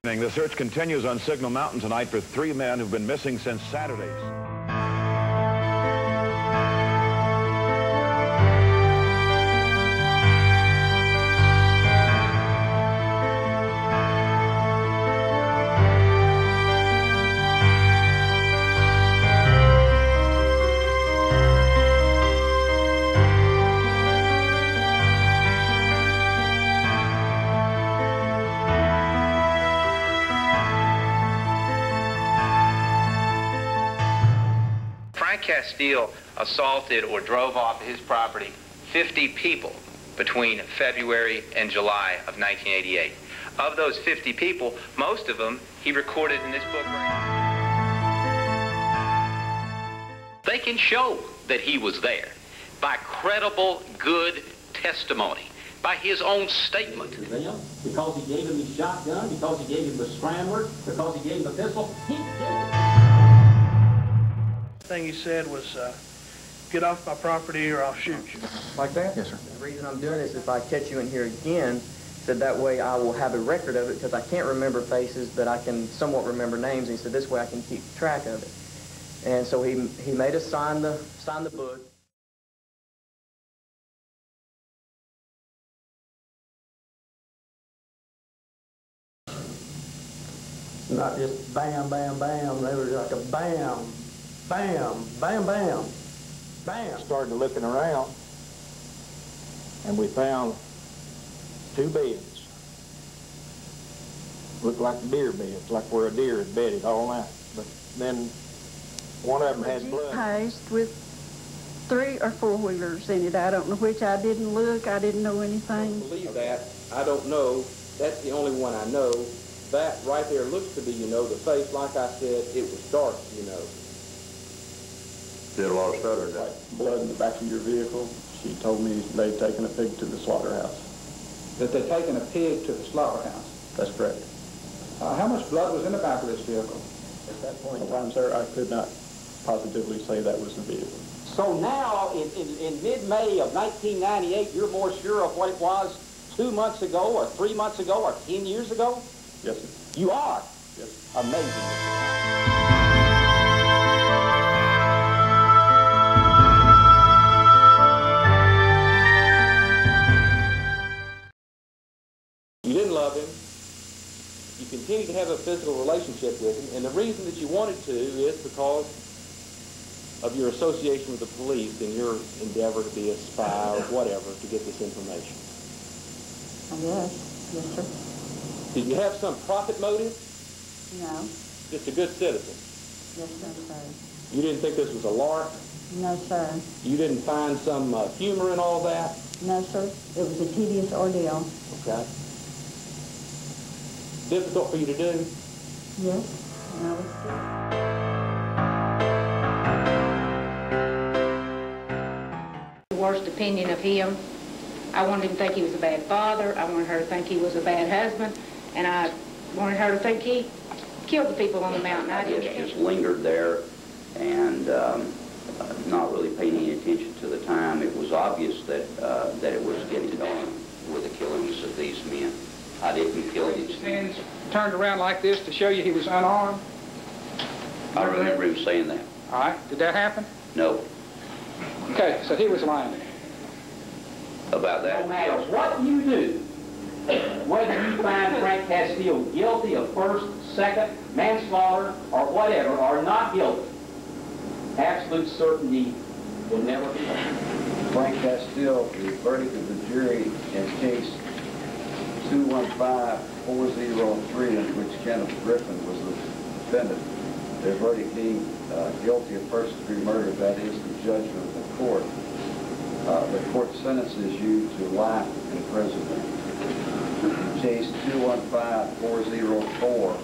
The search continues on Signal Mountain tonight for 3 men who've been missing since Saturday. Frank Casteel assaulted or drove off his property 50 people between February and July of 1988. Of those 50 people, most of them he recorded in this book right now. They can show that he was there by credible, good testimony, by his own statement. Because he gave him his shotgun, because he gave him the scrambler, because he gave him the pistol, he did it. The thing he said was, get off my property or I'll shoot you. Like that? Yes, sir. The reason I'm doing this is if I catch you in here again, said that way I will have a record of it because I can't remember faces, but I can somewhat remember names. And he said this way I can keep track of it. And so he made us sign the book. Not just bam, bam, bam. They were like a bam, bam, bam, bam, bam. Started looking around, and we found 2 beds. Looked like deer beds, like where a deer is bedded all night. But then one of them had blood. Passed with 3 or 4 wheelers in it. I don't know which. I didn't look. I didn't know anything. I don't believe that. I don't know. That's the only one I know. That right there looks to be, you know, the face. Like I said, it was dark, you know. Did a lot of stuttering. Blood in the back of your vehicle. She told me they'd taken a pig to the slaughterhouse. That they'd taken a pig to the slaughterhouse? That's correct. How much blood was in the back of this vehicle? At that point in time, sir, I could not positively say that was the vehicle. So now, in mid-May of 1998, you're more sure of what it was 2 months ago, or 3 months ago, or 10 years ago? Yes, sir. You are? Yes. Amazing. You didn't love him. You continued to have a physical relationship with him, and the reason that you wanted to is because of your association with the police and your endeavor to be a spy or whatever to get this information. Yes, yes, sir. Did you have some profit motive? No. Just a good citizen? Yes, no, sir. You didn't think this was a lark? No, sir. You didn't find some humor in all that? No, sir. It was a tedious ordeal. Okay. Difficult for you to do? Yes, and I was scared. The worst opinion of him. I wanted him to think he was a bad father. I wanted her to think he was a bad husband. And I wanted her to think he killed the people on the mountain. I just lingered there and not really paying any attention to the time. It was obvious that it was getting on with the killings of these men. I didn't kill these men. Hands turned around like this to show you he was unarmed? I remember him saying that. All right. Did that happen? No. Okay, so he was lying. About that. No matter what you do, whether you find Frank Casteel guilty of first, second, manslaughter, or whatever, or not guilty, absolute certainty will never be found. Frank Casteel, the verdict of the jury in case 215-403, in which Kenneth Griffin was the defendant, their verdict being guilty of first-degree murder, that is the judgment of the court. The court sentences you to life imprisonment. In case 215-404,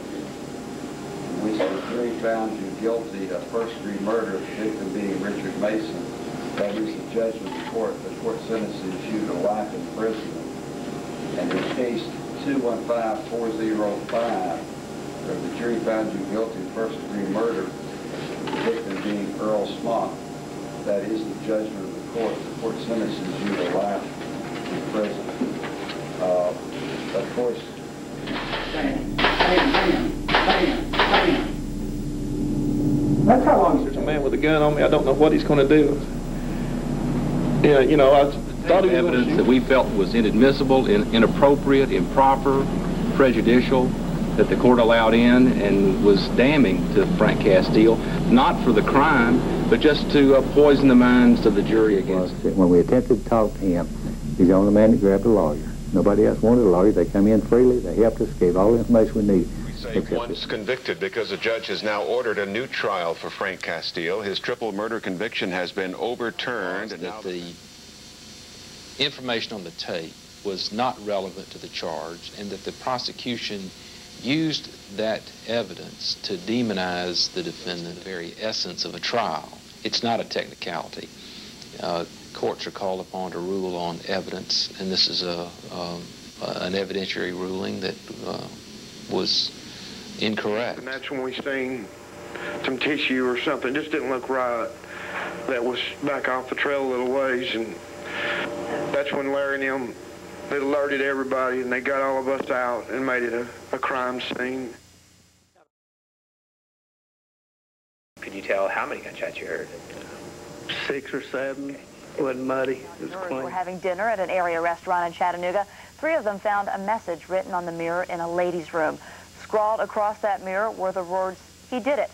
in which the jury found you guilty of first-degree murder, the victim being Richard Mason, that is the judgment of the court sentences you to life imprisonment. And in case 215-405, where the jury found you guilty of first-degree murder, the victim being Earl Smock, that is the judgment of the court sentences you to life in prison. Of course, That's how long There's a man with a gun on me. I don't know what he's going to do. Yeah, you know, I thought he was evidence that we felt was inadmissible, inappropriate, improper, prejudicial, that the court allowed in and was damning to Frank Casteel, not for the crime, but just to poison the minds of the jury against him. When we attempted to talk to him, he's the only man that grabbed a lawyer. Nobody else wanted a lawyer. They come in freely. They helped us, gave all the information we need. We say once convicted because the judge has now ordered a new trial for Frank Casteel. His triple murder conviction has been overturned. And now the information on the tape was not relevant to the charge, and that the prosecution used that evidence to demonize the defendant, the very essence of a trial. It's not a technicality. Courts are called upon to rule on evidence, and this is an evidentiary ruling that was incorrect. And that's when we seen some tissue or something, just didn't look right. That was back off the trail a little ways, and that's when Larry and them, they alerted everybody, and they got all of us out and made it a crime scene. Could you tell how many gunshots you heard? 6 or 7. It wasn't muddy. It was clean. Were having dinner at an area restaurant in Chattanooga. 3 of them found a message written on the mirror in a ladies' room. Scrawled across that mirror were the words, "He did it."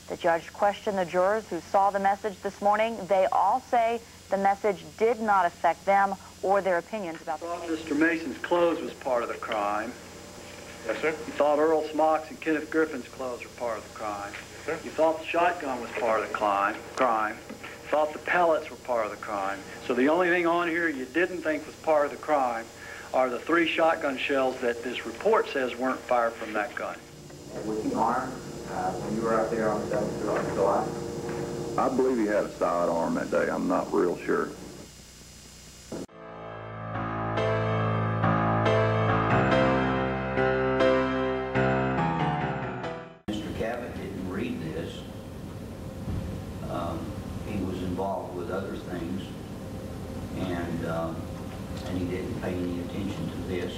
The judge questioned the jurors who saw the message this morning. They all say the message did not affect them or their opinions about the case. Mr. Mason's clothes was part of the crime. Yes, sir. You thought Earl Smock's and Kenneth Griffin's clothes were part of the crime. Yes, sir. You thought the shotgun was part of the crime. You thought the pellets were part of the crime. So the only thing on here you didn't think was part of the crime are the 3 shotgun shells that this report says weren't fired from that gun. Was he armed when you were out there on the 7th of July? I believe he had a sidearm that day. I'm not real sure. Mr. Cabot didn't read this. He was involved with other things, and he didn't pay any attention to this.